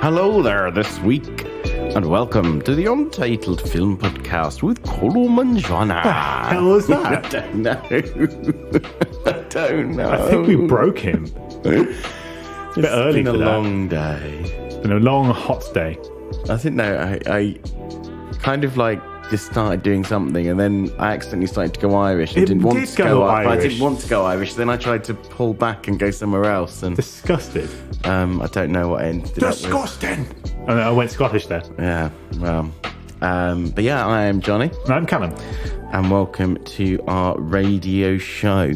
Hello there this week, and welcome to the Untitled Film Podcast with Colum and Joanna. How was that? I don't know. I don't know. I think we broke him. It's a bit early for that. It's been a long day. It's been a long, hot day. I think, I kind of like just started doing something, and then I accidentally started to go Irish. I didn't want to go Irish. I didn't want to go Irish. Then I tried to pull back and go somewhere else. And disgusted. I don't know what I ended up with. Disgusting. And I went Scottish there. Yeah, well. But yeah, I am Johnny. And I'm Callum. And welcome to our radio show.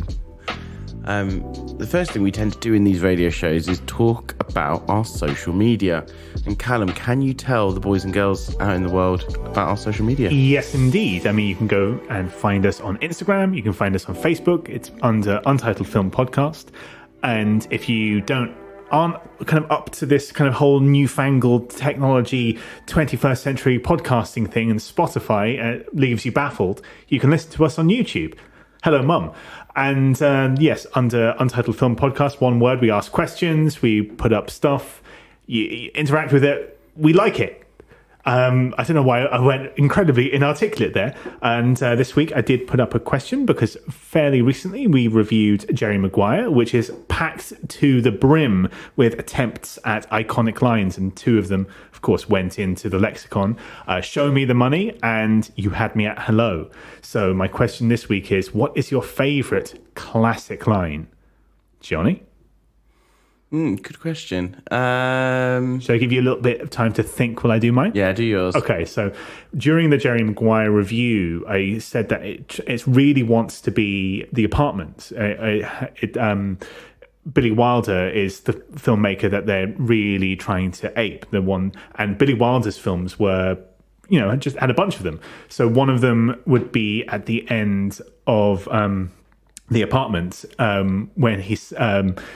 The first thing we tend to do in these radio shows is talk about our social media. And Callum, can you tell the boys and girls out in the world about our social media? Yes, indeed. I mean, you can go and find us on Instagram. You can find us on Facebook. It's under Untitled Film Podcast. And if you aren't kind of up to this kind of whole newfangled technology 21st century podcasting thing, and Spotify leaves you baffled, you can listen to us on YouTube. Hello, Mum. And yes, under Untitled Film Podcast, one word, we ask questions, we put up stuff, you interact with it, we like it. I don't know why I went incredibly inarticulate there. And this week I did put up a question because fairly recently we reviewed Jerry Maguire, which is packed to the brim with attempts at iconic lines. And two of them, of course, went into the lexicon. Show me the money and you had me at hello. So my question this week is, what is your favourite classic line? Johnny? Good question. Should I give you a little bit of time to think while I do mine? Yeah, do yours. Okay, so during the Jerry Maguire review, I said that it really wants to be The Apartment. Billy Wilder is the filmmaker that they're really trying to ape. The one, and Billy Wilder's films were, just had a bunch of them. So one of them would be at the end of The Apartment, when he's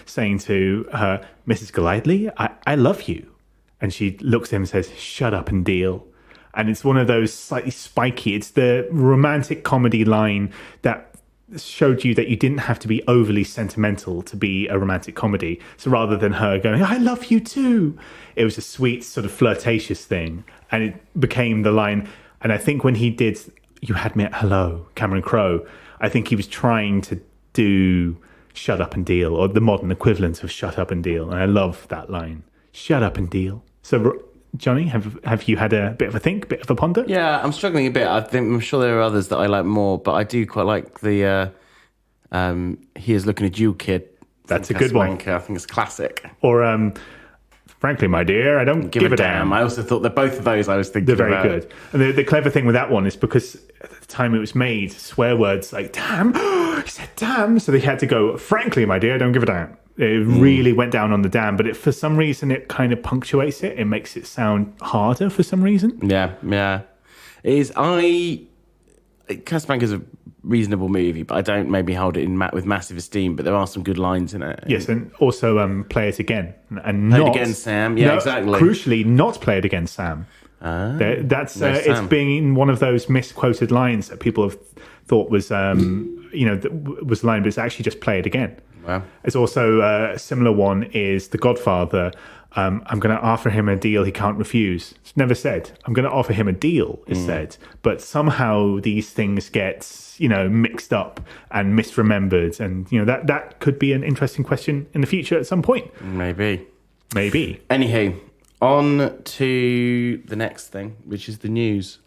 saying to her, Mrs. Golightly, I love you. And she looks at him and says, shut up and deal. And it's one of those slightly spiky, it's the romantic comedy line that showed you that you didn't have to be overly sentimental to be a romantic comedy. So rather than her going, I love you too, it was a sweet sort of flirtatious thing. And it became the line. And I think when he did You Had Me at Hello, Cameron Crowe, I think he was trying to do Shut Up and Deal, or the modern equivalent of Shut Up and Deal. And I love that line. Shut up and deal. So, Johnny, have you had a bit of a think, bit of a ponder? Yeah, I'm struggling a bit. I'm sure there are others that I like more, but I do quite like the He Is Looking at You, Kid. That's a good one. I think it's classic. Or, frankly, my dear, I don't give a damn. I also thought that both of those I was thinking They're about. very good. And the clever thing with that one is because at the time it was made, swear words like, damn, he said damn. So they had to go, frankly, my dear, I don't give a damn. It really went down on the damn, but for some reason it kind of punctuates it. It makes it sound harder for some reason. Yeah. Casablanca is a reasonable movie, but I don't maybe hold it with massive esteem, but there are some good lines in it. Yes, and also Play It Again. And Play not, It Again, Sam. Yeah, exactly. Crucially, not Play It Again, Sam. That's it's being one of those misquoted lines that people have thought was was a line, but it's actually just Play It Again. Wow. It's also a similar one is The Godfather. I'm going to offer him a deal he can't refuse. It's never said. I'm going to offer him a deal, it's said. But somehow these things get, mixed up and misremembered. And, that could be an interesting question in the future at some point. Maybe. Anywho, on to the next thing, which is the news.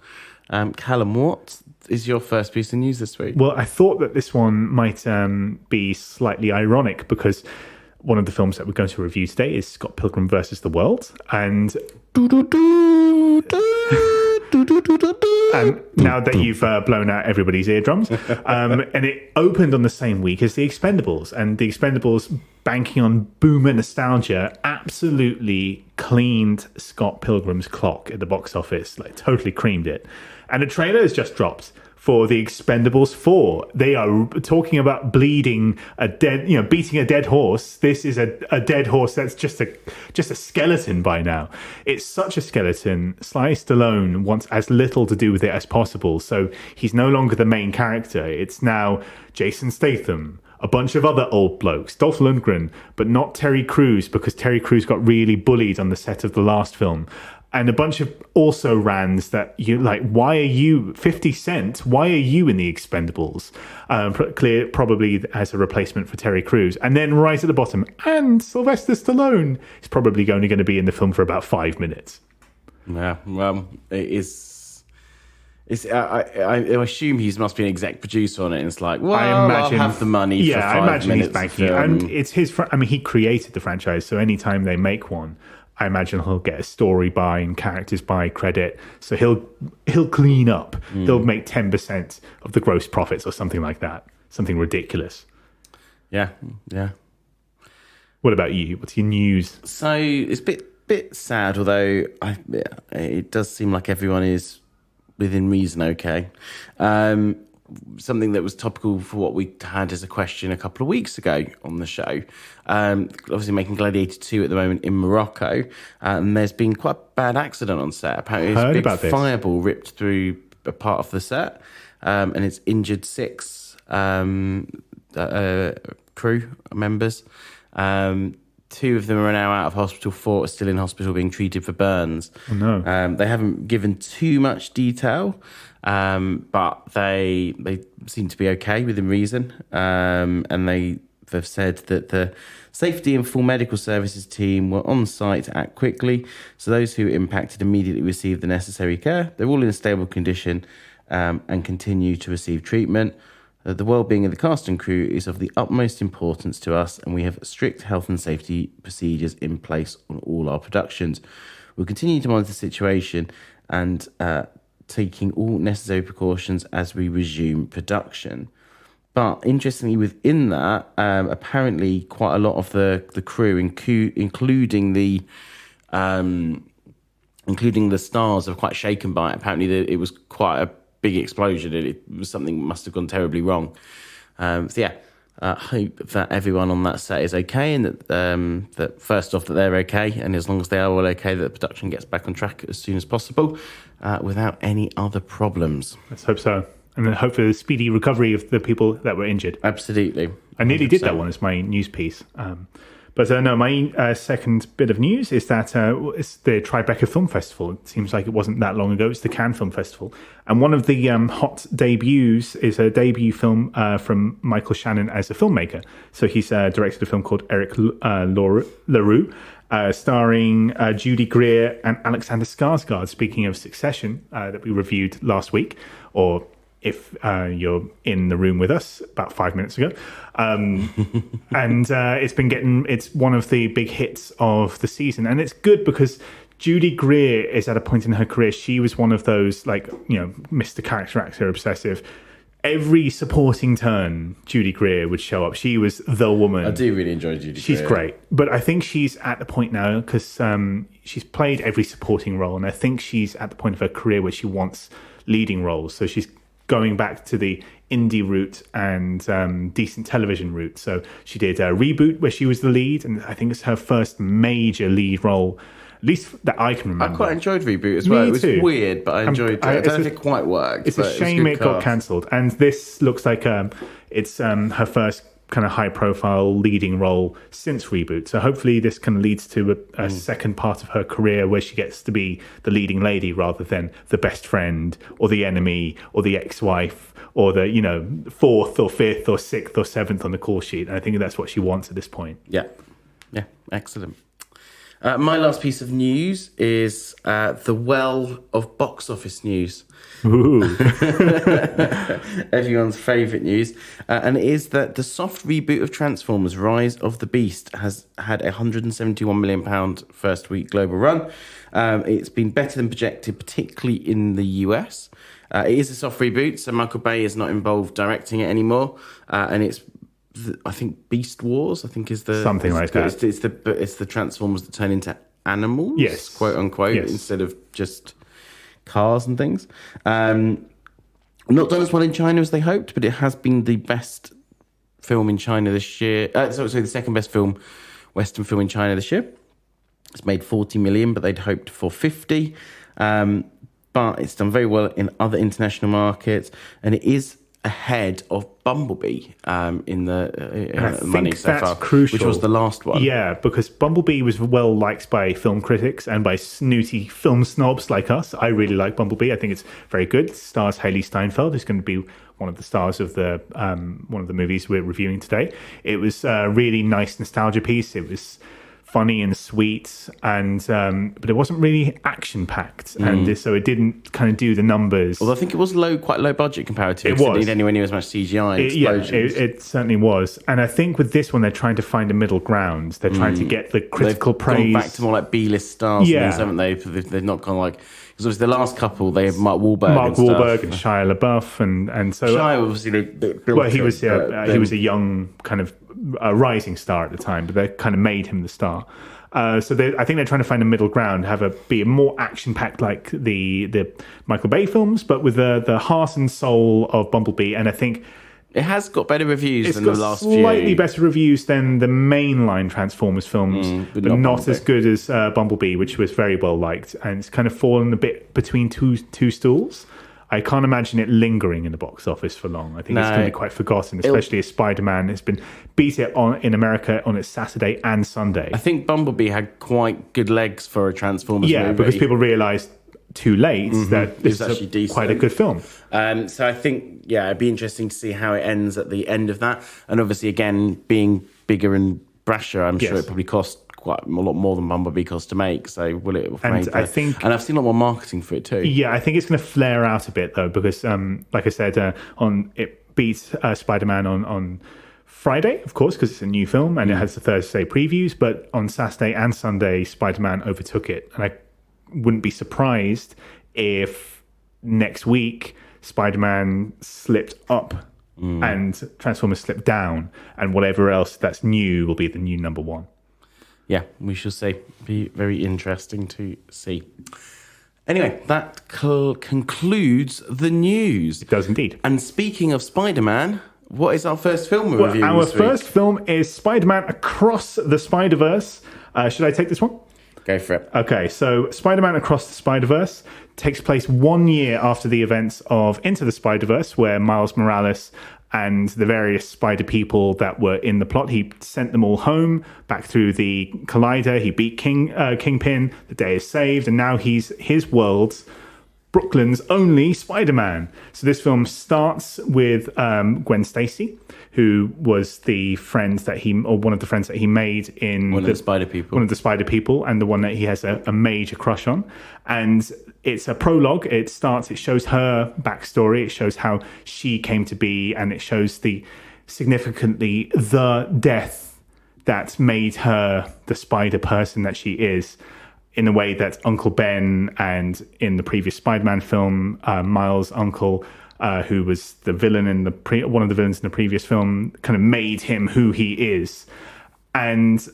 Callum, what is your first piece of news this week? Well, I thought that this one might be slightly ironic because one of the films that we're going to review today is Scott Pilgrim versus the World. And now that you've blown out everybody's eardrums, and it opened on the same week as The Expendables. And The Expendables, banking on boomer nostalgia, absolutely cleaned Scott Pilgrim's clock at the box office, like totally creamed it. And a trailer has just dropped for The Expendables 4. They are talking about beating a dead horse. This is a dead horse that's just a skeleton by now. It's such a skeleton. Sly Stallone wants as little to do with it as possible. So he's no longer the main character. It's now Jason Statham, a bunch of other old blokes, Dolph Lundgren, but not Terry Crews, because Terry Crews got really bullied on the set of the last film. And a bunch of also rans that you like, why are you 50 Cent? Why are you in the Expendables? Probably as a replacement for Terry Crews. And then right at the bottom, and Sylvester Stallone is probably only going to be in the film for about 5 minutes. Yeah, well, it is. I assume he must be an exec producer on it. And it's like, well, I'll have the money. Yeah, for 5 I imagine minutes he's banking, and it's his. I mean, he created the franchise, so anytime they make one, I imagine he'll get a story by and characters by credit. So he'll clean up. He'll make 10% of the gross profits or something like that. Something ridiculous. Yeah. What about you? What's your news? So it's a bit sad, although it does seem like everyone is within reason okay. Something that was topical for what we had as a question a couple of weeks ago on the show. Obviously making Gladiator 2 at the moment in Morocco, and there's been quite a bad accident on set. Apparently a big fireball ripped through a part of the set, and it's injured 6 crew members. 2 of them are now out of hospital, 4 are still in hospital being treated for burns. Oh, no. They haven't given too much detail, but they seem to be okay within reason. And they've said that the safety and full medical services team were on site to act quickly. So those who were impacted immediately received the necessary care. They're all in a stable condition and continue to receive treatment. The well-being of the cast and crew is of the utmost importance to us, and we have strict health and safety procedures in place on all our productions. We'll continue to monitor the situation and taking all necessary precautions as we resume production. But interestingly, within that, apparently quite a lot of the crew, including the stars, are quite shaken by it. Apparently, it was quite a big explosion, and it was something must have gone terribly wrong. Hope that everyone on that set is okay, and that first off that they're okay, and as long as they are all okay, that the production gets back on track as soon as possible without any other problems. Let's hope so, and then hope for the speedy recovery of the people that were injured. Absolutely. I nearly did that one as my news piece. But my second bit of news is that it's the Tribeca Film Festival. It seems like it wasn't that long ago. It's the Cannes Film Festival. And one of the hot debuts is a debut film from Michael Shannon as a filmmaker. So he's directed a film called Eric LaRue, starring Judy Greer and Alexander Skarsgård, speaking of Succession, that we reviewed last week, or if you're in the room with us about 5 minutes ago. And it's one of the big hits of the season. And it's good because Judy Greer is at a point in her career. She was one of those, Mr. Character Actor obsessive. Every supporting turn, Judy Greer would show up. She was the woman. I do really enjoy Judy Greer. She's great. But I think she's at the point now, because she's played every supporting role. And I think she's at the point of her career where she wants leading roles. So she's going back to the indie route and decent television route. So she did a Reboot where she was the lead, and I think it's her first major lead role, at least that I can remember. I quite enjoyed Reboot as well. It was weird, but I enjoyed it. I don't know if it quite worked. It's a shame it got cancelled. And this looks like it's her first kind of high-profile leading role since Reboot. So hopefully this kind of leads to a second part of her career where she gets to be the leading lady rather than the best friend or the enemy or the ex-wife or the, 4th or 5th or 6th or 7th on the call sheet. And I think that's what she wants at this point. Yeah, excellent. My last piece of news is the well of box office news. Ooh. Everyone's favourite news. And it is that the soft reboot of Transformers Rise of the Beast has had a £171 million first week global run. It's been better than projected, particularly in the US. It is a soft reboot, so Michael Bay is not involved directing it anymore. And it's I think Beast Wars, is the something like that. It's the Transformers that turn into animals, yes, quote unquote, yes, instead of just cars and things. Not done as well in China as they hoped, but it has been the best film in China this year. The second best Western film in China this year. It's made 40 million, but they'd hoped for 50. But it's done very well in other international markets, and it is ahead of Bumblebee in the I money think so that's far, crucial. which was the last one. Yeah, because Bumblebee was well liked by film critics and by snooty film snobs like us. I really like Bumblebee. I think it's very good. It stars Haley Steinfeld, who's going to be one of the stars of the one of the movies we're reviewing today. It was a really nice nostalgia piece. It was funny and sweet, and but it wasn't really action packed, and so it didn't kind of do the numbers. Although I think it was quite low budget compared to It was. It didn't need anywhere near as much CGI explosions. It certainly was. And I think with this one, they're trying to find a middle ground. They're trying to get the critical praise. Gone back to more like B-list stars, haven't they? They've not gone like, because obviously the last couple they have Mark Wahlberg and Shia LaBeouf, and so Shia obviously he was a young kind of a rising star at the time, but they kind of made him the star. I think they're trying to find a middle ground, be more action packed like the Michael Bay films, but with the heart and soul of Bumblebee. And I think it has got better reviews than the last few. It's got slightly better reviews than the mainline Transformers films, but not as good as Bumblebee, which was very well liked. And it's kind of fallen a bit between two stools. I can't imagine it lingering in the box office for long. I think it's going to be quite forgotten, especially as Spider-Man has been beat it in America on its Saturday and Sunday. I think Bumblebee had quite good legs for a Transformers movie. Yeah, because people realised too late that this is actually quite a good film. So I think, it'd be interesting to see how it ends at the end of that. And obviously, again, being bigger and brasher, I'm sure it probably cost quite a lot more than Bumblebee cost to make. So will it have made I think, and I've seen a lot more marketing for it too. Yeah, I think it's going to flare out a bit though, because like I said, it beat Spider-Man on Friday, of course, because it's a new film and it has the Thursday previews. But on Saturday and Sunday, Spider-Man overtook it, and I wouldn't be surprised if next week Spider-Man slipped up and Transformers slipped down, and whatever else that's new will be the new number one. Yeah, we shall see. Be very interesting to see. Anyway, that concludes the news. It does indeed. And speaking of Spider-Man, what is our first film we're reviewing Our this week? first film is Spider-Man Across the Spider-Verse. Should I take this one? Go for it. Okay, so Spider-Man Across the Spider-Verse takes place 1 year after the events of Into the Spider-Verse, where Miles Morales and the various spider people that were in the plot, he sent them all home, back through the Collider. He beat Kingpin. The day is saved, and now he's his world's, Brooklyn's only Spider-Man. So this film starts with Gwen Stacy, who was the friend that one of the friends that he made in one of the Spider People, and the one that he has a major crush on. And it's a prologue. It shows her backstory. It shows how she came to be, and it shows the death that made her the spider person that she is, in a way that Uncle Ben and in the previous Spider-Man film, Miles' uncle, who was the villain in one of the villains in the previous film, kind of made him who he is. And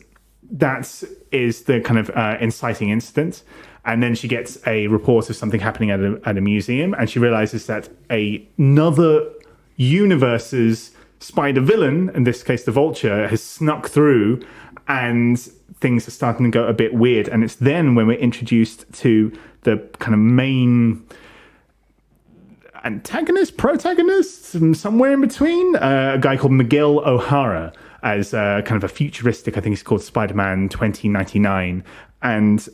that is the kind of inciting incident. And then she gets a report of something happening at a museum, and she realizes that another universe's spider villain, in this case the Vulture, has snuck through, and things are starting to go a bit weird. And it's then when we're introduced to the kind of main protagonist, somewhere in between, a guy called Miguel O'Hara, as kind of a futuristic, I think it's called Spider-Man 2099. And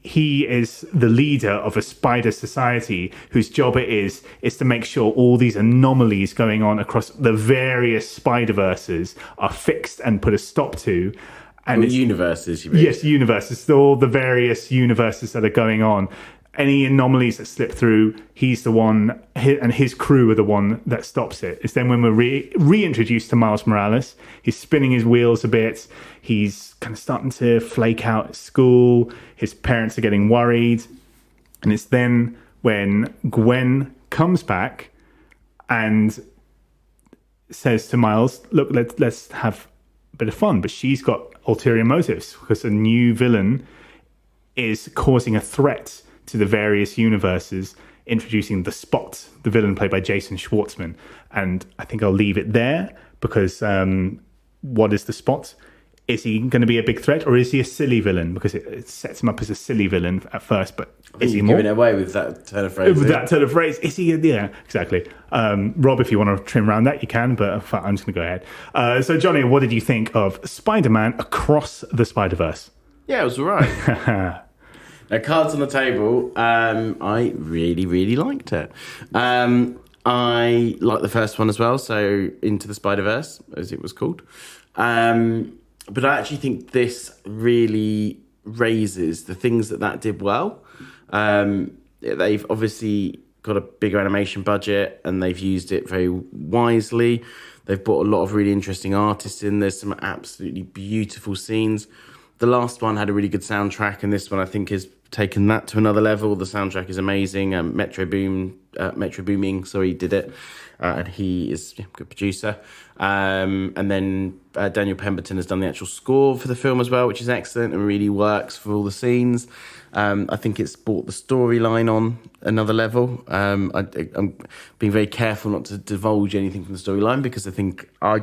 he is the leader of a spider society whose job it is to make sure all these anomalies going on across the various Spider-Verses are fixed and put a stop to. And universes, you mean? Yes, universes. So all the various universes that are going on. Any anomalies that slip through, he's the one, and his crew are the one that stops it. It's then when we're reintroduced to Miles Morales. He's spinning his wheels a bit. He's kind of starting to flake out at school. His parents are getting worried. And it's then when Gwen comes back and says to Miles, look, let's have a bit of fun. But she's got ulterior motives, because a new villain is causing a threat to the various universes, introducing the Spot, the villain played by Jason Schwartzman. And I think I'll leave it there, because what is the Spot? is he going to be a big threat, or is he a silly villain? Because it sets him up as a silly villain at first, but is he more? Giving it away with that turn of phrase. With that turn of phrase, is he? Yeah, exactly. Rob, if you want to trim around that, you can, but I'm just going to go ahead. So, Johnny, what did you think of Spider-Man Across the Spider-Verse? Yeah, it was all right. Now, cards on the table, I really, really liked it. I liked the first one as well, so Into the Spider-Verse, as it was called. But I actually think this really raises the things that did well. They've obviously got a bigger animation budget and they've used it very wisely. They've brought a lot of really interesting artists in. There's some absolutely beautiful scenes. The last one had a really good soundtrack, and this one I think has taken that to another level. The soundtrack is amazing. Metro Booming, did it. And he is a good producer. And then Daniel Pemberton has done the actual score for the film as well, which is excellent and really works for all the scenes. I think it's brought the storyline on another level. I'm being very careful not to divulge anything from the storyline because I think I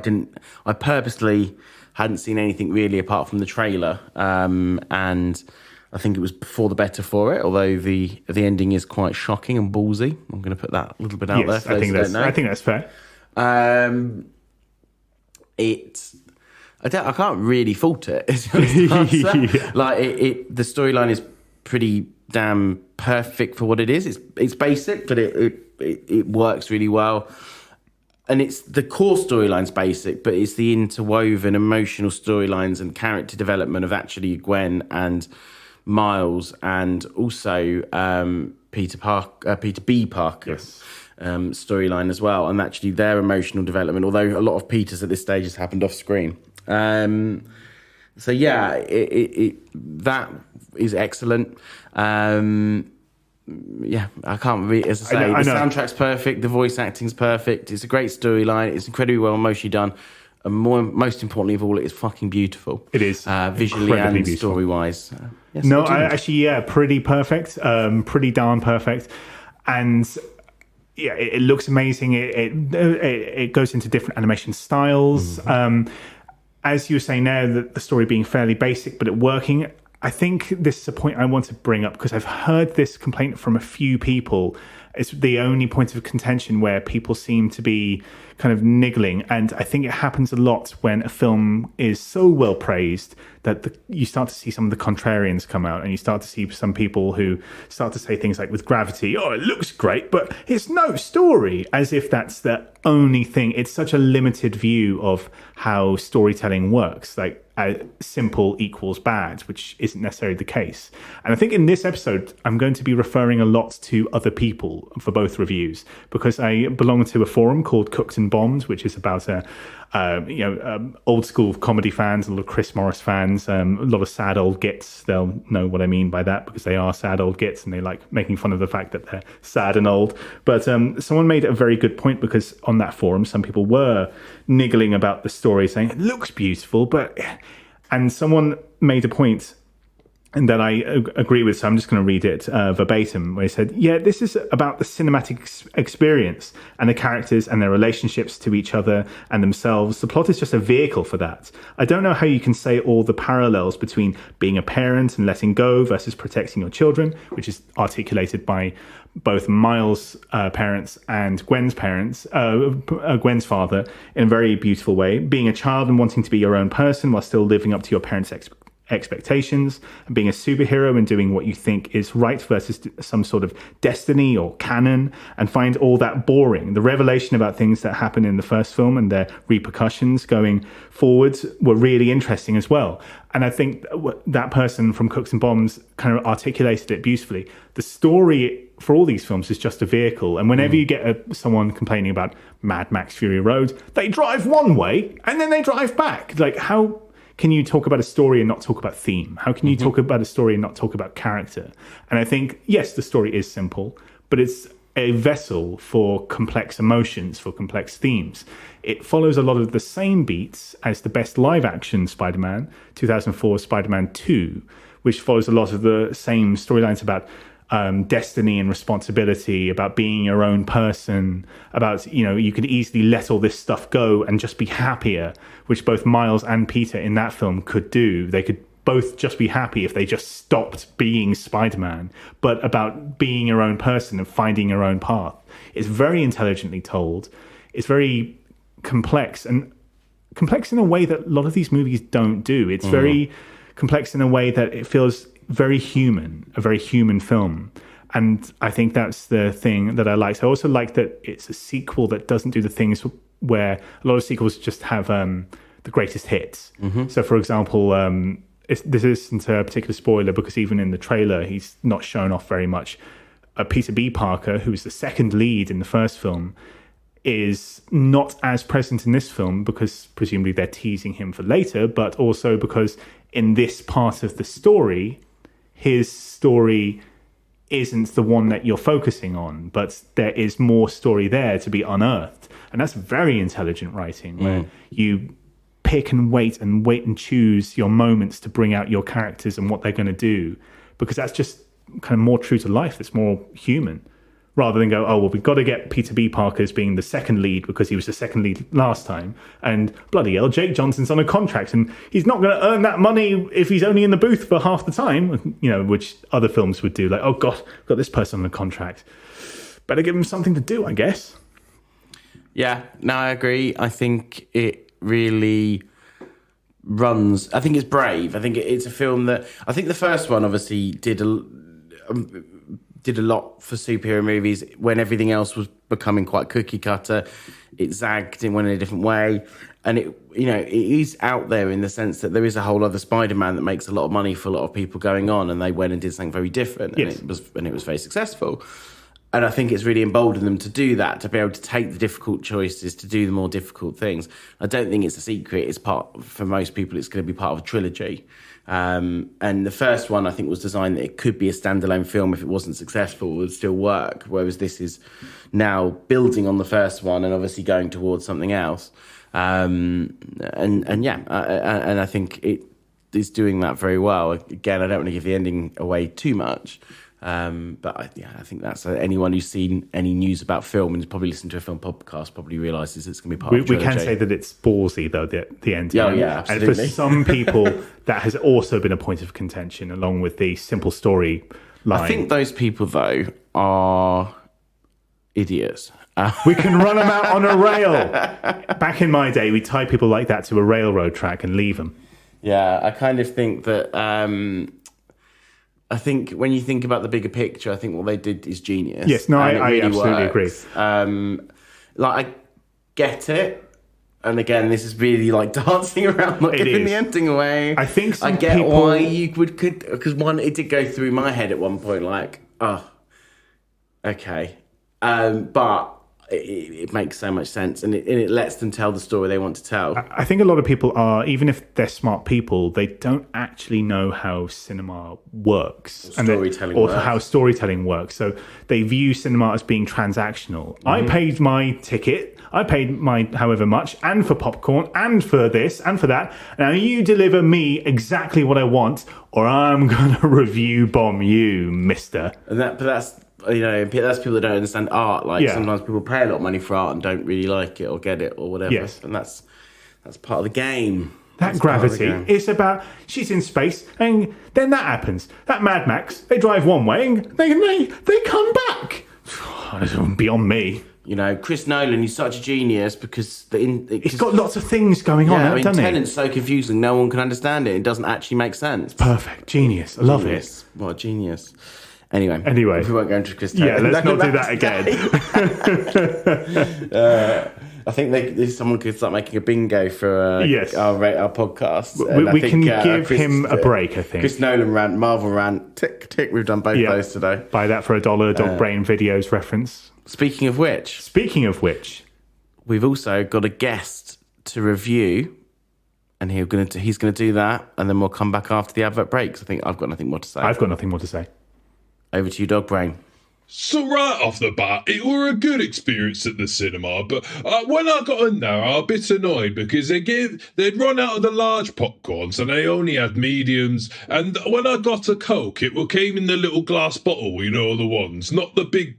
purposely hadn't seen anything really apart from the trailer. And I think it was before the better for it, although the ending is quite shocking and ballsy. I'm going to put that a little bit out there for those who don't know. I think that's fair. I can't really fault it. Yeah. Like the storyline is pretty damn perfect for what it is. It's basic, but it works really well. And it's the core storyline's basic, but it's the interwoven emotional storylines and character development of actually Gwen and Miles, and also Peter B. Parker's storyline as well, and actually their emotional development. Although a lot of Peter's at this stage has happened off screen. So yeah, that is excellent. Yeah, I can't really, as I say, the soundtrack's perfect, the voice acting's perfect, it's a great storyline, it's incredibly well emotionally done, and most importantly of all, it is fucking beautiful. It is. Visually and story-wise. Yes, pretty perfect, pretty darn perfect. And yeah, it looks amazing. It goes into different animation styles. Mm-hmm. As you were saying now, the story being fairly basic, but it working. I think this is a point I want to bring up because I've heard this complaint from a few people. It's the only point of contention where people seem to be kind of niggling. And I think it happens a lot when a film is so well praised that you start to see some of the contrarians come out, and you start to see some people who start to say things like with Gravity, oh, it looks great, but it's no story, as if that's the only thing. It's such a limited view of how storytelling works. Like, simple equals bad, which isn't necessarily the case. And I think in this episode, I'm going to be referring a lot to other people for both reviews, because I belong to a forum called Cooked and Bombed, which is about old school comedy fans, a lot of Chris Morris fans, a lot of sad old gits. They'll know what I mean by that because they are sad old gits and they like making fun of the fact that they're sad and old. But someone made a very good point, because on that forum, some people were niggling about the story, saying it looks beautiful, and someone made a point and that I agree with, so I'm just going to read it verbatim, where he said, yeah, this is about the cinematic experience and the characters and their relationships to each other and themselves. The plot is just a vehicle for that. I don't know how you can say all the parallels between being a parent and letting go versus protecting your children, which is articulated by both Miles' parents and Gwen's parents, Gwen's father, in a very beautiful way. Being a child and wanting to be your own person while still living up to your parents' expectations, and being a superhero and doing what you think is right versus some sort of destiny or canon, and find all that boring. The revelation about things that happen in the first film and their repercussions going forwards were really interesting as well. And I think that person from Cooks and Bombs kind of articulated it beautifully. The story for all these films is just a vehicle. And whenever you get someone complaining about Mad Max Fury Road, they drive one way and then they drive back. Like, how can you talk about a story and not talk about theme? How can you talk about a story and not talk about character? And I think, yes, the story is simple, but it's a vessel for complex emotions, for complex themes. It follows a lot of the same beats as the best live-action Spider-Man, 2004 Spider-Man 2, which follows a lot of the same storylines about destiny and responsibility, about being your own person, about, you could easily let all this stuff go and just be happier, which both Miles and Peter in that film could do. They could both just be happy if they just stopped being Spider-Man, but about being your own person and finding your own path. It's very intelligently told. It's very complex, and complex in a way that a lot of these movies don't do. It's very complex in a way that it feels very human, a very human film. And I think that's the thing that I liked. I also like that it's a sequel that doesn't do the things where a lot of sequels just have the greatest hits. So, for example, this isn't a particular spoiler because even in the trailer, he's not shown off very much. Peter B. Parker, who was the second lead in the first film, is not as present in this film because presumably they're teasing him for later, but also because in this part of the story, his story isn't the one that you're focusing on, but there is more story there to be unearthed. And that's very intelligent writing, where you pick and wait and choose your moments to bring out your characters and what they're going to do, because that's just kind of more true to life. It's more human, rather than go, oh, well, we've got to get Peter B. Parker as being the second lead because he was the second lead last time, and bloody hell, Jake Johnson's on a contract and he's not going to earn that money if he's only in the booth for half the time, which other films would do. Like, oh God, I've got this person on a contract, better give him something to do, I guess. Yeah, no, I agree. I think it really runs. I think it's brave. I think it's a film that, I think the first one obviously did a lot for superhero movies when everything else was becoming quite cookie cutter. It zagged and went in a different way, and it is out there in the sense that there is a whole other Spider-Man that makes a lot of money for a lot of people going on, and they went and did something very different, and it was very successful. And I think it's really emboldened them to do that, to be able to take the difficult choices, to do the more difficult things. I don't think it's a secret. It's for most people, it's going to be part of a trilogy. And the first one, I think, was designed that it could be a standalone film. If it wasn't successful, it would still work. Whereas this is now building on the first one and obviously going towards something else. And I think it is doing that very well. Again, I don't want to give the ending away too much. But I think that's anyone who's seen any news about film and has probably listened to a film podcast probably realises it's going to be part of the trilogy. We can say that it's ballsy, though, the end. Yeah, absolutely. And for some people, that has also been a point of contention, along with the simple story line. I think those people, though, are idiots. We can run them out on a rail. Back in my day, we tied people like that to a railroad track and leave them. Yeah, I kind of think that... I think when you think about the bigger picture, I think what they did is genius. Yes, no, I really absolutely agree. I get it. And again, this is really like dancing around, not giving the ending away. I think I get why you could, because it did go through my head at one point, like, oh, okay. But it makes so much sense, and it lets them tell the story they want to tell. I think a lot of people are, even if they're smart people, they don't actually know how cinema works, how storytelling works. So they view cinema as being transactional. I paid my ticket, I paid my however much, and for popcorn, and for this, and for that. Now you deliver me exactly what I want, or I'm gonna review bomb you, mister. But that's people that don't understand art. Sometimes people pay a lot of money for art and don't really like it or get it or whatever. Yes. And that's part of the game. That gravity. It's about, she's in space and then that happens. That Mad Max, they drive one way and they come back. That's beyond me. Chris Nolan, he's such a genius because he's got lots of things going on, doesn't he? Tenet's so confusing, no one can understand it. It doesn't actually make sense. Perfect. Genius. I love it. What a genius. Anyway, we won't go into Chris Nolan. Yeah, let's not do that again. I think someone could start making a bingo for our podcast. We can give him a break, I think. Chris Nolan rant, Marvel rant, tick, tick. We've done both those today. Buy that for $1, Dog Brain Videos reference. Speaking of which, we've also got a guest to review, and he's going to do that, and then we'll come back after the advert breaks. I think I've got nothing more to say. I've got nothing more to say. Over to you, Dog Brain. So right off the bat, it were a good experience at the cinema, but when I got in there, I was a bit annoyed because they'd run out of the large popcorns and they only had mediums. And when I got a Coke, it came in the little glass bottle, the ones, not the big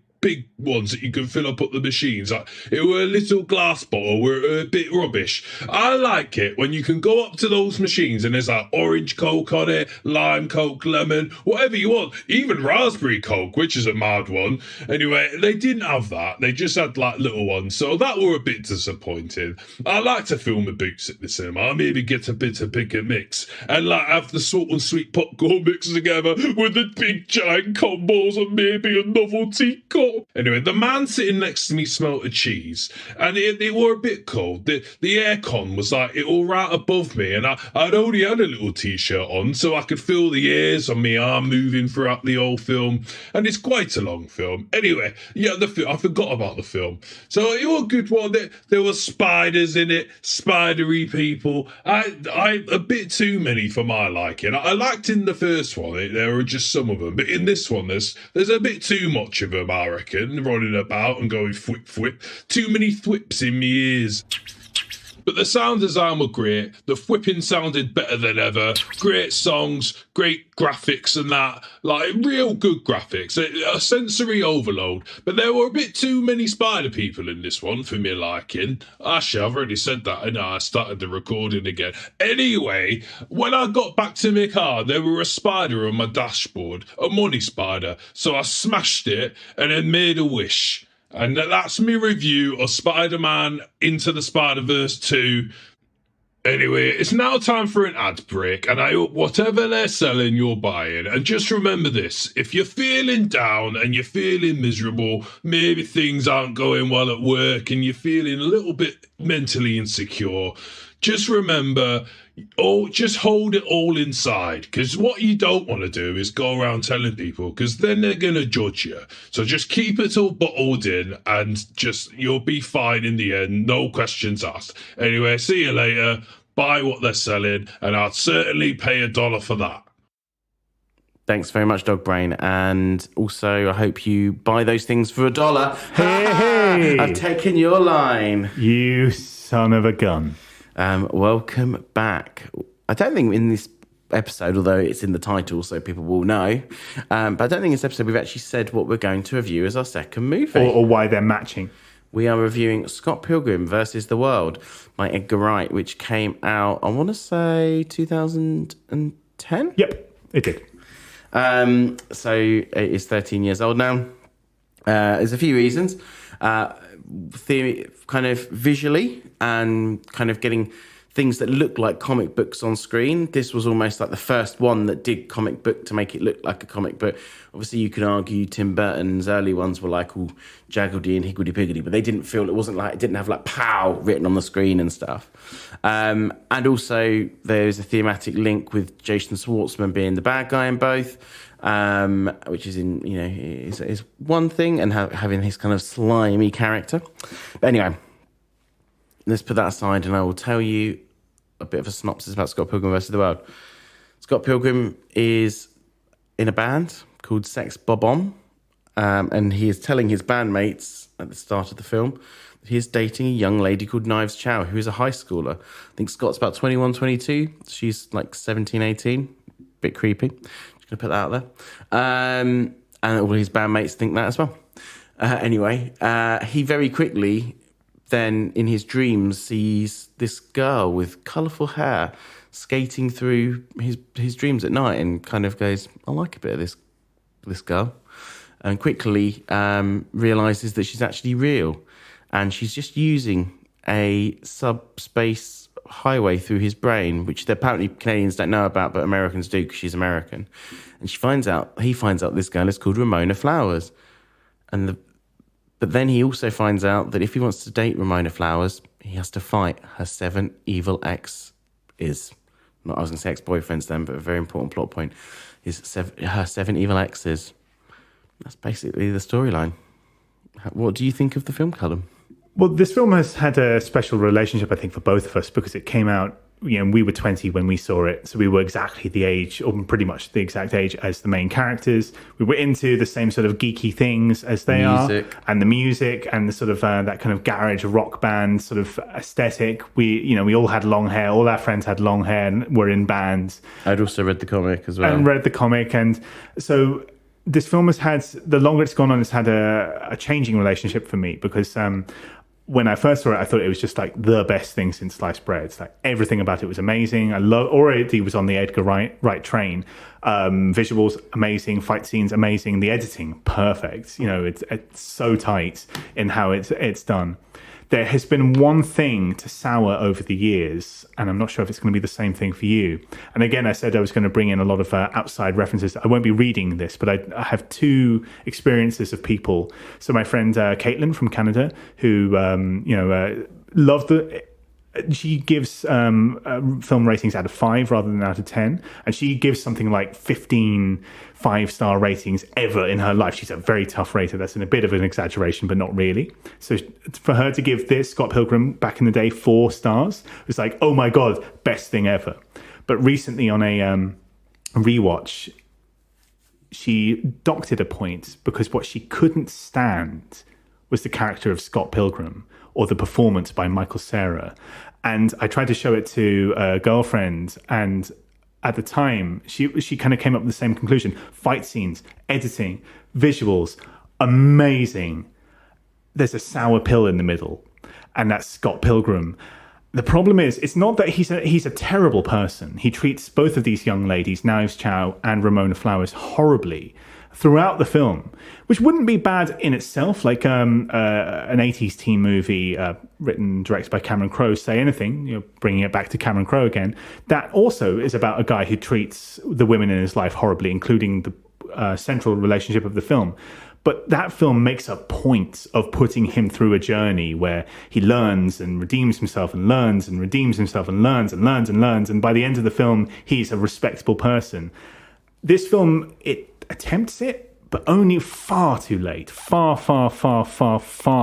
ones that you can fill up at the machines. It were a little glass bottle, were a bit rubbish. I like it when you can go up to those machines and there's like orange Coke on it, lime Coke, lemon, whatever you want, even raspberry Coke, which is a mad one. Anyway, they didn't have that. They just had like little ones, so that were a bit disappointing. I like to film the boots at the cinema. I maybe get a bit of pick and mix and like have the salt and sweet popcorn mixed together with the big giant combos and maybe a novelty Coke. Anyway, the man sitting next to me smelt of cheese, and it were a bit cold. The aircon was like it all right above me, and I'd only had a little t-shirt on, so I could feel the ears on my arm moving throughout the whole film. And it's quite a long film. Anyway, yeah, I forgot about the film. So it was a good one. There were spiders in it, spidery people. I a bit too many for my liking. I liked in the first one, there were just some of them, but in this one, there's a bit too much of them, I reckon, running about and going thwip thwip. Too many thwips in me ears. But the sound design were great. The whipping sounded better than ever. Great songs, great graphics and that. Like, real good graphics. A sensory overload. But there were a bit too many spider people in this one for me liking. Actually, I've already said that, and I started the recording again. Anyway, when I got back to my car, there were a spider on my dashboard. A money spider. So I smashed it and then made a wish. And that's my review of Spider-Man Into the Spider-Verse 2. Anyway, it's now time for an ad break, and I hope whatever they're selling, you're buying. And just remember this, if you're feeling down and you're feeling miserable, maybe things aren't going well at work and you're feeling a little bit mentally insecure, just remember, just hold it all inside, because what you don't want to do is go around telling people, because then they're going to judge you. So just keep it all bottled in and you'll be fine in the end. No questions asked. Anyway, see you later. Buy what they're selling, and I'd certainly pay $1 for that. Thanks very much, Dog Brain. And also, I hope you buy those things for $1. Hey! I've taken your line. You son of a gun. Welcome back. I don't think in this episode, although it's in the title so people will know, but I don't think in this episode we've actually said what we're going to review as our second movie. Or why they're matching. We are reviewing Scott Pilgrim versus the World by Edger Wright, which came out, I want to say, 2010? Yep, it did. So it is 13 years old now. There's a few reasons. Kind of visually and kind of getting things that look like comic books on screen. This was almost like the first one that did comic book to make it look like a comic book. Obviously, you can argue Tim Burton's early ones were like all jaggledy and higgledy-piggledy, but they didn't have like POW written on the screen and stuff. And also, there's a thematic link with Jason Schwartzman being the bad guy in both, which is is one thing, and having his kind of slimy character. But anyway, let's put that aside, and I will tell you a bit of a synopsis about Scott Pilgrim versus the World. Scott Pilgrim is in a band called Sex Bob-omb, and he is telling his bandmates at the start of the film that he is dating a young lady called Knives Chow, who is a high schooler. I think Scott's about 21, 22. She's like 17, 18. Bit creepy. Just going to put that out there. And all his bandmates think that as well. Anyway, he very quickly then in his dreams sees this girl with colourful hair skating through his dreams at night, and kind of goes, I like a bit of this girl, and quickly realises that she's actually real, and she's just using a subspace highway through his brain, which apparently Canadians don't know about, but Americans do because she's American. And he finds out this girl is called Ramona Flowers, but then he also finds out that if he wants to date Ramona Flowers, he has to fight her 7 evil ex-boyfriends then, but a very important plot point is her 7 evil exes. That's basically the storyline. What do you think of the film, Callum? Well, this film has had a special relationship, I think, for both of us, because it came out we were 20 when we saw it, so we were exactly the age, or pretty much the exact age as the main characters. We were into the same sort of geeky things as they are, and the music and the sort of that kind of garage rock band sort of aesthetic. We all had long hair. All our friends had long hair and were in bands. I'd also read the comic as well. And so this film has had, the longer it's gone on, it's had a changing relationship for me, because when I first saw it, I thought it was just like the best thing since sliced bread. It's like everything about it was amazing. Already was on the Edgar Wright train. Visuals amazing, fight scenes amazing, the editing perfect. It's so tight in how it's done. There has been one thing to sour over the years, and I'm not sure if it's going to be the same thing for you. And again, I said I was going to bring in a lot of outside references. I won't be reading this, but I have two experiences of people. So my friend Caitlin from Canada, who loved she gives film ratings out of 5 rather than out of 10, and she gives something like 15 5-star ratings ever in her life. She's a very tough rater. That's a bit of an exaggeration, but not really. So for her to give this Scott Pilgrim back in the day 4 stars, it was like, oh my god, best thing ever. But recently on a rewatch, she docked it a point because what she couldn't stand was the character of Scott Pilgrim, or the performance by Michael Cera. And I tried to show it to a girlfriend, and at the time, she kind of came up with the same conclusion. Fight scenes, editing, visuals, amazing. There's a sour pill in the middle, and that's Scott Pilgrim. The problem is, it's not that he's a terrible person. He treats both of these young ladies, Knives Chow and Ramona Flowers, horribly throughout the film, which wouldn't be bad in itself, like an 80s teen movie written, directed by Cameron Crowe, Say Anything, bringing it back to Cameron Crowe again. That also is about a guy who treats the women in his life horribly, including the central relationship of the film. But that film makes a point of putting him through a journey where he learns and redeems himself and learns and redeems himself and learns and learns and learns. And by the end of the film, he's a respectable person. This film, it attempts it, but only far too late. Far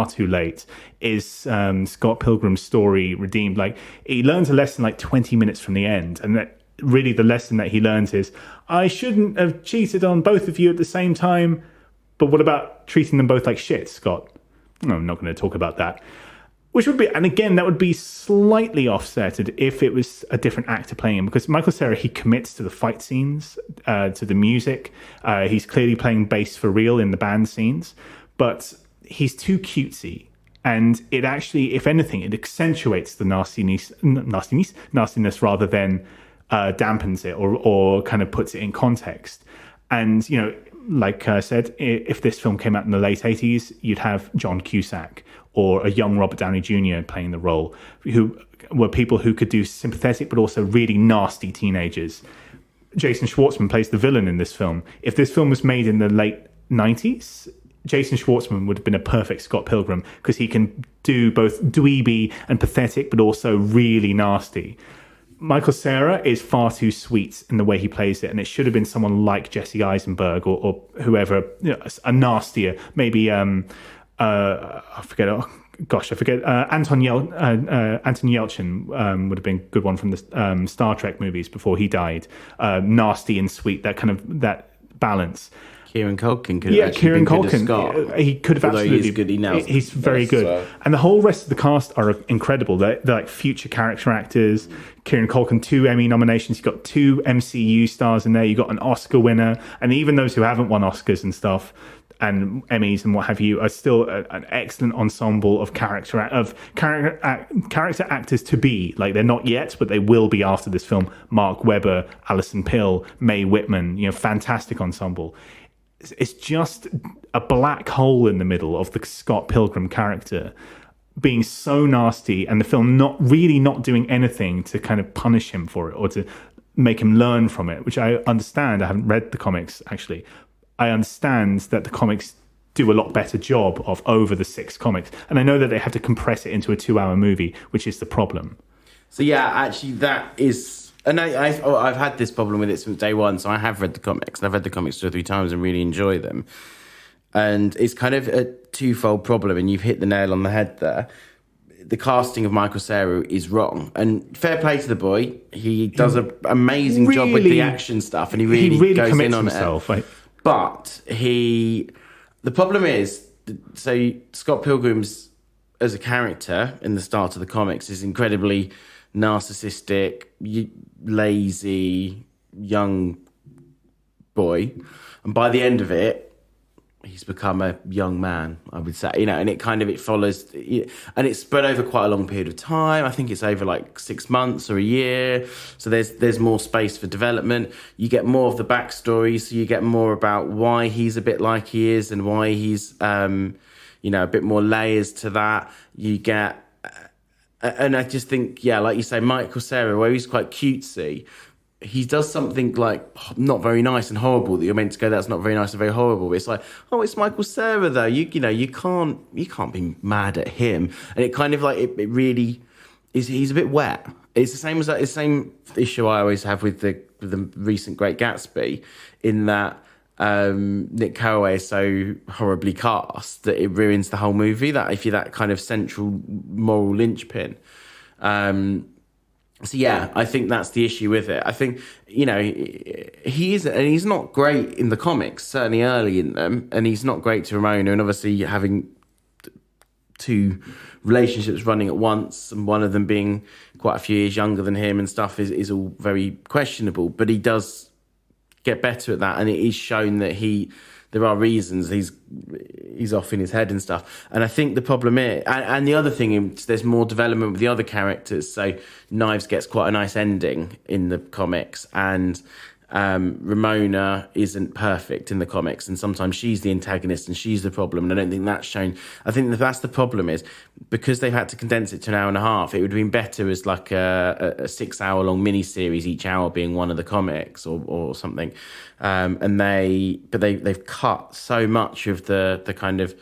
too late is Scott Pilgrim's story redeemed. Like, he learns a lesson like 20 minutes from the end, and that really the lesson that he learns is, I shouldn't have cheated on both of you at the same time, but what about treating them both like shit, Scott? No, I'm not going to talk about that. Which would be, and again, that would be slightly offsetted if it was a different actor playing him, because Michael Cera, he commits to the fight scenes, to the music. He's clearly playing bass for real in the band scenes, but he's too cutesy. And it actually, if anything, it accentuates the nastiness rather than dampens it or kind of puts it in context. And, like I said, if this film came out in the late 80s, you'd have John Cusack or a young Robert Downey Jr. playing the role, who were people who could do sympathetic but also really nasty teenagers. Jason Schwartzman plays the villain in this film. If this film was made in the late 90s, Jason Schwartzman would have been a perfect Scott Pilgrim, because he can do both dweeby and pathetic but also really nasty. Michael Cera is far too sweet in the way he plays it, and it should have been someone like Jesse Eisenberg or whoever, a nastier, maybe Anton Yelchin would have been a good one from the Star Trek movies before he died. Nasty and sweet, that balance. Kieran Culkin could have been good as Scott. He could have absolutely. He's good enough. He's very good. And the whole rest of the cast are incredible. They're like future character actors. Kieran Culkin, 2 Emmy nominations. You've got 2 MCU stars in there. You've got an Oscar winner. And even those who haven't won Oscars and stuff and Emmys and what have you are still an excellent ensemble of character actors to be. Like, they're not yet, but they will be after this film. Mark Webber, Alison Pill, Mae Whitman, fantastic ensemble. It's just a black hole in the middle of the Scott Pilgrim character being so nasty, and the film not doing anything to kind of punish him for it or to make him learn from it, which I understand. I haven't read the comics, actually. I understand that the comics do a lot better job of over the 6 comics, and I know that they have to compress it into a 2-hour movie, which is the problem. So yeah, actually that is... And I've had this problem with it since day one, so I have read the comics. I've read the comics 2 or 3 times and really enjoy them. And it's kind of a twofold problem, and you've hit the nail on the head there. the casting of Michael Cera is wrong. And fair play to the boy. He does an amazing job with the action stuff, and he really goes commits in on himself, it. right? But the problem is, so Scott Pilgrim's, as a character in the start of the comics, is incredibly narcissistic, lazy, young boy. And by the end of it, he's become a young man, I would say, and it follows, and it's spread over quite a long period of time. I think it's over like 6 months or a year. So there's more space for development. You get more of the backstory, so you get more about why he's a bit like he is and why he's, a bit more layers to that. You get, and I just think, like you say, Michael Cera, where he's quite cutesy, he does something like not very nice and horrible that you're meant to go, that's not very nice and very horrible. But it's like, oh, it's Michael Cera though. You can't be mad at him. And it kind of like it really is. He's a bit wet. It's the same as the same issue I always have with the recent Great Gatsby, in that Nick Carraway is so horribly cast that it ruins the whole movie. That if you're that kind of central moral linchpin. So I think that's the issue with it. I think, he is, and he's not great in the comics, certainly early in them, and he's not great to Ramona, and obviously having two relationships running at once, and one of them being quite a few years younger than him and stuff is all very questionable, but he does get better at that, and it is shown that there are reasons he's off in his head and stuff. And I think the problem is, and the other thing is, there's more development with the other characters. So Knives gets quite a nice ending in the comics, and Ramona isn't perfect in the comics, and sometimes she's the antagonist and she's the problem, and I don't think that's shown. I think that's the problem, is because they've had to condense it to an hour and a half, it would have been better as like a 6 hour long mini series, each hour being one of the comics or something. And they've cut so much of the kind of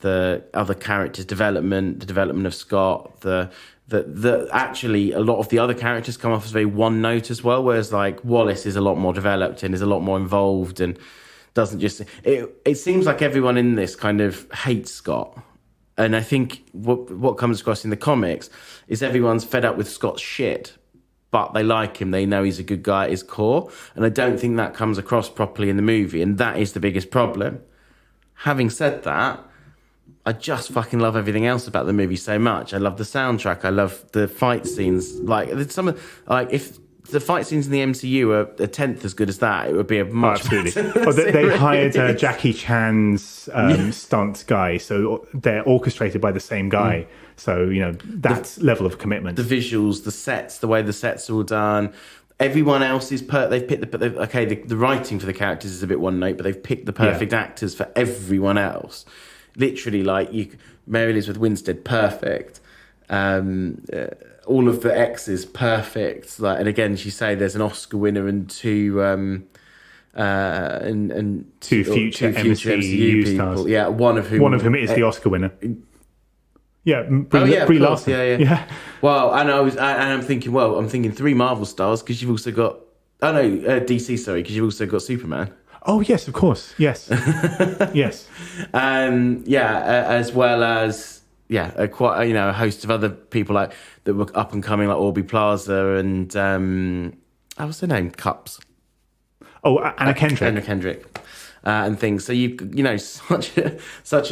the other characters' development, the development of Scott, that actually a lot of the other characters come off as very one note as well, whereas like Wallace is a lot more developed and is a lot more involved and doesn't just, it seems like everyone in this kind of hates Scott. And I think what comes across in the comics is everyone's fed up with Scott's shit, but they like him, they know he's a good guy at his core, and I don't think that comes across properly in the movie, and that is the biggest problem. Having said that, I just fucking love everything else about the movie so much. I love the soundtrack. I love the fight scenes. Like if the fight scenes in the MCU were a tenth as good as that, it would be a much better. They hired Jackie Chan's stunt guy, so they're orchestrated by the same guy. So that's level of commitment. The visuals, the sets, the way the sets are all done. Everyone else is they've picked the writing for the characters is a bit one note, but they've picked the perfect actors for everyone else. Literally, Mary Elizabeth Winstead, perfect. All of the exes, perfect. And again, she say there's an Oscar winner and two future MCU people. stars. Yeah, one of whom is the Oscar winner. Yeah, Brie Larson. Yeah. Well, I'm thinking 3 Marvel stars, because you've also got DC, sorry, because you've also got Superman. Oh yes, of course. Yes, yes. As well as quite a host of other people like that were up and coming, like Aubrey Plaza and what's her name? Cups. Oh, Anna Kendrick. Anna Kendrick. And things. So you've such a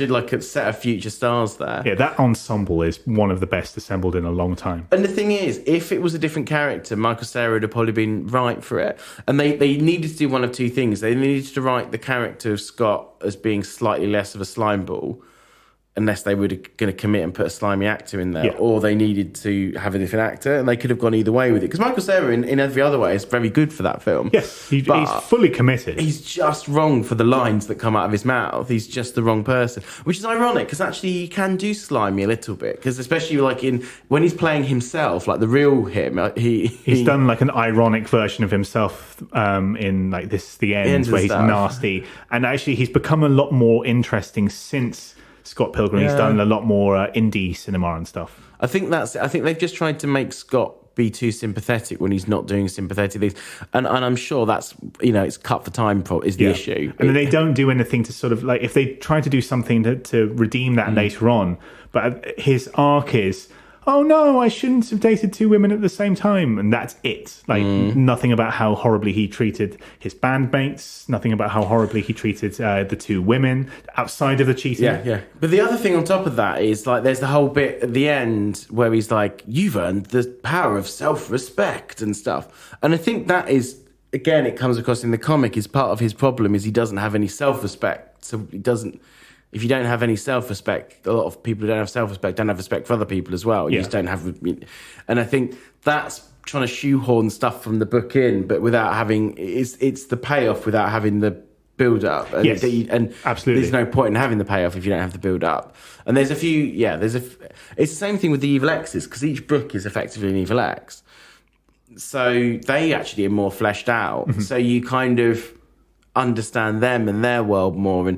like a set of future stars there. Yeah, that ensemble is one of the best assembled in a long time. And the thing is, if it was a different character, Michael Cera would have probably been right for it. And they needed to do one of two things. They needed to write the character of Scott as being slightly less of a slime ball, unless they were going to commit and put a slimy actor in there, or they needed to have a different actor, and they could have gone either way with it. Because Michael Cera, in every other way, is very good for that film. Yes, he's fully committed. He's just wrong for the lines that come out of his mouth. He's just the wrong person, which is ironic, because actually he can do slimy a little bit. Because especially like when he's playing himself, like the real him, he's done like an ironic version of himself in like The End where he's nasty, and actually he's become a lot more interesting since Scott Pilgrim. He's done a lot more indie cinema and stuff. I think they've just tried to make Scott be too sympathetic when he's not doing sympathetic things, and I'm sure that's it's cut for time is the issue. And they don't do anything to sort of if they try to do something to redeem that later on, but his arc is oh no, I shouldn't have dated two women at the same time. And that's it. Like nothing about how horribly he treated his bandmates, nothing about how horribly he treated the two women outside of the cheating. Yeah. But the other thing on top of that is like there's the whole bit at the end where he's like, you've earned the power of self-respect and stuff. And I think that is, again, it comes across in the comic, is part of his problem is he doesn't have any self-respect. So he doesn't, if you don't have any self-respect, a lot of people who don't have self-respect don't have respect for other people as well. You just don't have, and I think that's trying to shoehorn stuff from the book in, but without having, it's the payoff without having the build up. And, and absolutely. There's no point in having the payoff if you don't have the build up. And there's a few, it's the same thing with the Evil X's, because each book is effectively an Evil X. So they actually are more fleshed out. So you kind of understand them and their world more.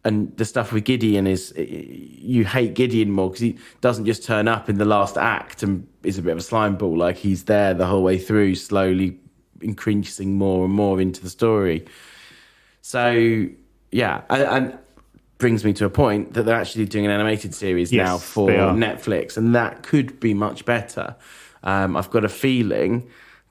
And the stuff with Gideon is, you hate Gideon more because he doesn't just turn up in the last act and is a bit of a slime ball. Like he's there the whole way through, slowly increasing more and more into the story. So, yeah, and brings me to a point that they're actually doing an animated series now for Netflix, and that could be much better. I've got a feeling,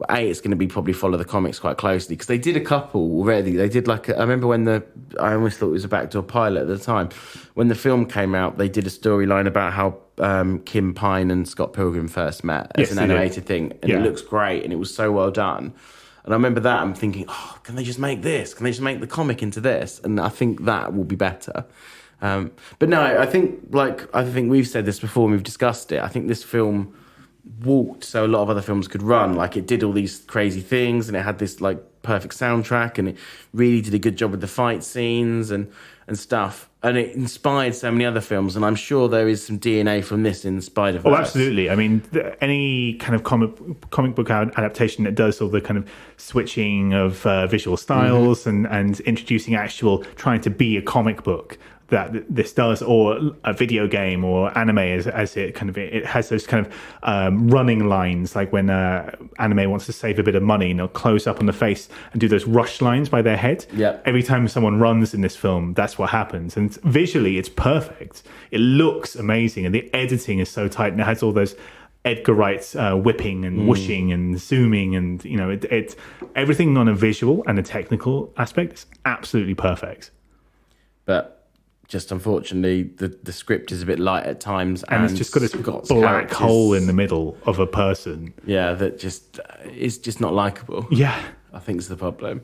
it's going to be probably follow the comics quite closely, because they did a couple already. They did I remember when I almost thought it was a backdoor pilot at the time. When the film came out, they did a storyline about how Kim Pine and Scott Pilgrim first met as an animated thing, and it looks great, and it was so well done. And I remember that, I'm thinking, can they just make this? Can they just make the comic into this? And I think that will be better. But no, I think we've said this before and we've discussed it. I think this film walked so a lot of other films could run. Like it did all these crazy things, and it had this like perfect soundtrack, and it really did a good job with the fight scenes and stuff. And it inspired so many other films, and I'm sure there is some DNA from this in Spider-Verse. Oh, absolutely. I mean, any kind of comic book adaptation that does all the kind of switching of visual styles and introducing trying to be a comic book that this does, or a video game or anime, as it kind of, it has those kind of running lines, like when anime wants to save a bit of money, and they'll close up on the face and do those rush lines by their head. Every time someone runs in this film, that's what happens. And visually, it's perfect. It looks amazing, and the editing is so tight, and it has all those Edger Wright whipping and whooshing and zooming, and it's everything on a visual and a technical aspect is absolutely perfect. But just unfortunately, the script is a bit light at times, and it's just got this black hole in the middle of a person. Yeah, that just is just not likable. Yeah, I think is the problem.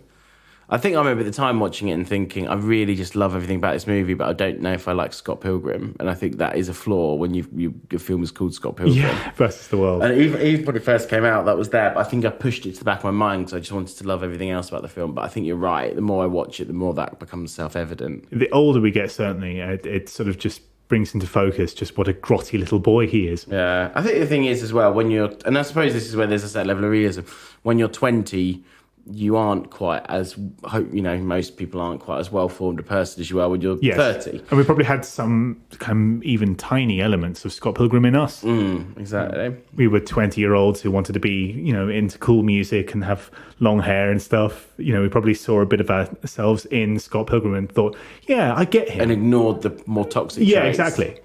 I think I remember at the time watching it and thinking, I really just love everything about this movie, but I don't know if I like Scott Pilgrim. And I think that is a flaw when your film is called Scott Pilgrim. Yeah, versus the world. And even when it first came out, that was there. But I think I pushed it to the back of my mind because I just wanted to love everything else about the film. But I think you're right. The more I watch it, the more that becomes self-evident. The older we get, certainly, it sort of just brings into focus just what a grotty little boy he is. Yeah. I think the thing is as well, and I suppose this is where there's a certain level of realism, when you're 20... you aren't quite as, most people aren't quite as well-formed a person as you are when you're 30. And we probably had some kind of even tiny elements of Scott Pilgrim in us. Exactly. We were 20-year-olds who wanted to be, into cool music and have long hair and stuff. We probably saw a bit of ourselves in Scott Pilgrim and thought, yeah, I get him. And ignored the more toxic traits. Yeah, exactly.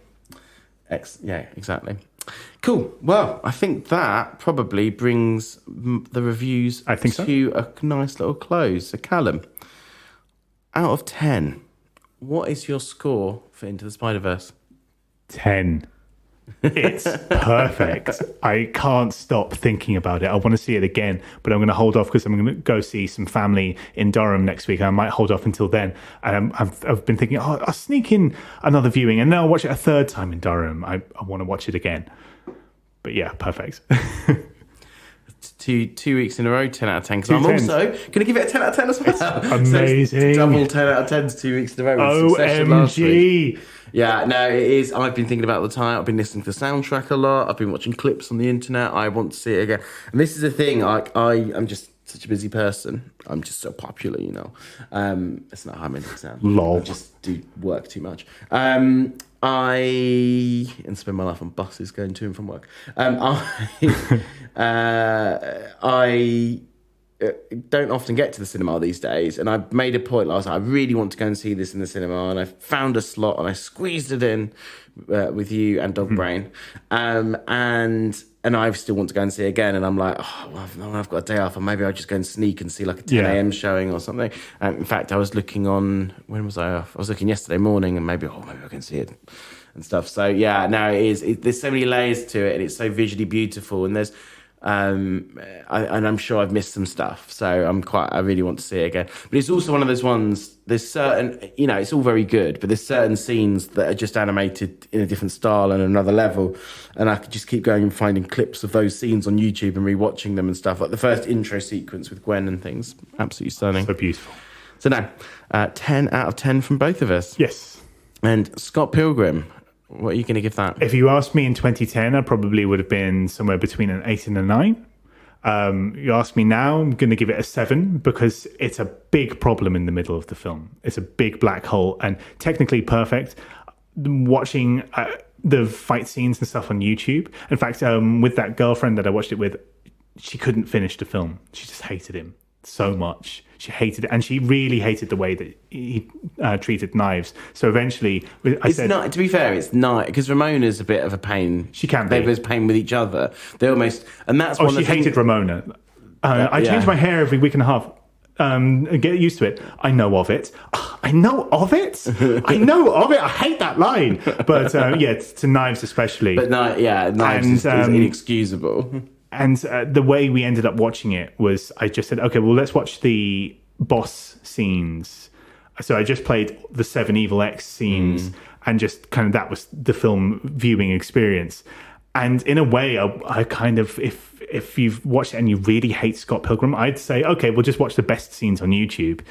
Yeah, exactly. Cool. Well, I think that probably brings the reviews to a nice little close. So, Callum, out of 10, what is your score for Into the Spider-Verse? 10. It's perfect. I can't stop thinking about it. I want to see it again, but I'm going to hold off because I'm going to go see some family in Durham next week. I might hold off until then. And I've been thinking, I'll sneak in another viewing, and then I'll watch it a third time in Durham. I want to watch it again. But yeah, perfect. 2 weeks in a row, 10 out of 10. Because I'm also going to give it a 10 out of 10 as well. Amazing. So double 10 out of 10 to 2 weeks in a row. OMG. Yeah, no, it is. I've been thinking about it all the time. I've been listening to the soundtrack a lot. I've been watching clips on the internet. I want to see it again. And this is the thing. I'm just such a busy person. I'm just so popular, It's not how I meant it sound. Lol. I just do work too much. And spend my life on buses going to and from work. I don't often get to the cinema these days, and I made a point. I was like, I really want to go and see this in the cinema, and I found a slot and I squeezed it in with you and Dog Brain, and I still want to go and see it again. And I'm like, well, I've got a day off, and maybe I'll just go and sneak and see like a 10 a.m. showing or something. In fact, I was looking when was I off? I was looking yesterday morning, and maybe I can see it and stuff. So yeah, no, there's so many layers to it, and it's so visually beautiful, and there's and I'm sure I've missed some stuff, so I really want to see it again. But it's also one of those ones, there's certain, it's all very good, but there's certain scenes that are just animated in a different style and another level, and I could just keep going and finding clips of those scenes on YouTube and rewatching them and stuff, like the first intro sequence with Gwen and things, absolutely stunning. So beautiful. So now, 10 out of 10 from both of us. Yes. And Scott Pilgrim, what are you going to give that? If you asked me in 2010, I probably would have been somewhere between an 8 and a 9. You ask me now, I'm going to give it a 7 because it's a big problem in the middle of the film. It's a big black hole and technically perfect. Watching the fight scenes and stuff on YouTube. In fact, with that girlfriend that I watched it with, she couldn't finish the film. She just hated him so much. She hated it, and she really hated the way that he treated knives. So eventually, to be fair, it's not, because Ramona's a bit of a pain. She can be. They was pain with each other. They almost, and that's one of the she hated Ramona. I change my hair every week and a half. Get used to it. I know of it. I know of it. I know of it. I hate that line. But to knives especially. But knives is inexcusable. And the way we ended up watching it was I just said, okay, well, let's watch the boss scenes. So I just played the 7 Evil X scenes and just kind of that was the film viewing experience. And in a way, I kind of, if you've watched it and you really hate Scott Pilgrim, I'd say, okay, we'll just watch the best scenes on YouTube.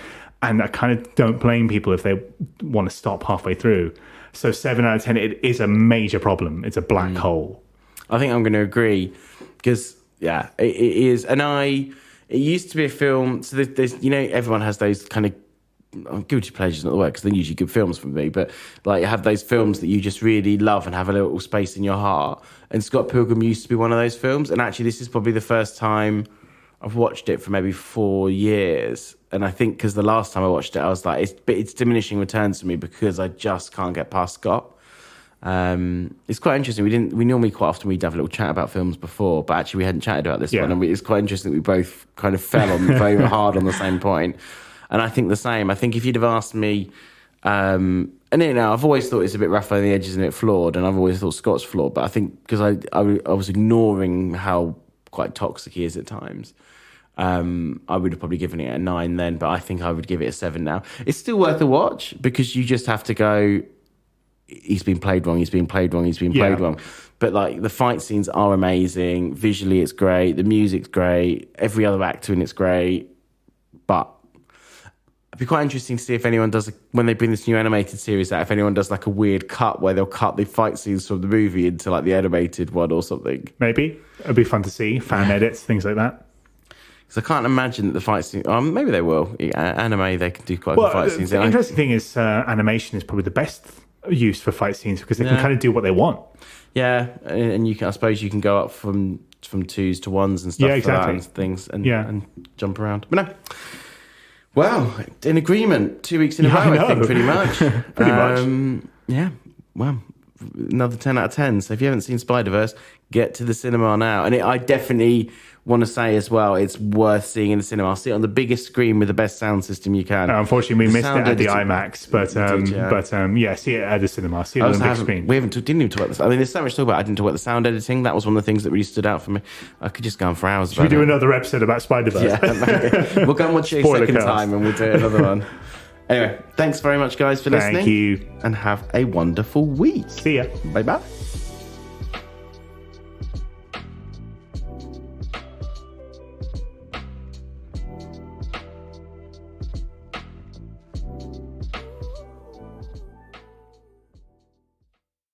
And I kind of don't blame people if they want to stop halfway through. So 7 out of 10, it is a major problem. It's a black hole. I think I'm going to agree. Because, it is. And it used to be a film. So there's everyone has those kind of guilty pleasures, not the word, because they're usually good films for me. But like, you have those films that you just really love and have a little space in your heart. And Scott Pilgrim used to be one of those films. And actually, this is probably the first time I've watched it for maybe 4 years. And I think because the last time I watched it, I was like, it's diminishing returns to me because I just can't get past Scott. It's quite interesting. We normally quite often we'd have a little chat about films before, but actually we hadn't chatted about this one, and it's quite interesting that we both kind of fell on very hard on the same point. And I think the same. I think if you'd have asked me, and I've always thought it's a bit rough on the edges and a bit flawed, and I've always thought Scott's flawed, but I think because I was ignoring how quite toxic he is at times. I would have probably given it a 9 then, but I think I would give it a 7 now. It's still worth a watch because you just have to go, he's been played wrong. But like the fight scenes are amazing. Visually, it's great. The music's great. Every other actor in it's great. But it'd be quite interesting to see if anyone does, when they bring this new animated series out, if anyone does like a weird cut where they'll cut the fight scenes from the movie into like the animated one or something. Maybe. It'd be fun to see. Fan edits, things like that. Because I can't imagine that the fight scene. Maybe they will. Anime, they can do quite good fight scenes. The interesting thing is animation is probably the best use for fight scenes because they can kind of do what they want. Yeah, and you can, I suppose you can go up from 2s to 1s and stuff for that and things and jump around. But no. Well, in agreement, 2 weeks in a row, I think, pretty much. Pretty much. Yeah, well, another 10 out of 10. So if you haven't seen Spider-Verse, get to the cinema now. And I definitely want to say as well, it's worth seeing in the cinema. I'll see it on the biggest screen with the best sound system you can. Unfortunately, we missed it at the IMAX, but see it at the cinema. See it on the big screen. We didn't even talk about this. I mean, there's so much to talk about. I didn't talk about the sound editing. That was one of the things that really stood out for me. I could just go on for hours. Should we do another episode about Spider-Verse? Yeah, we'll go and watch it a second time and we'll do another one. Anyway, thanks very much, guys, for listening. Thank you. And have a wonderful week. See ya. Bye-bye.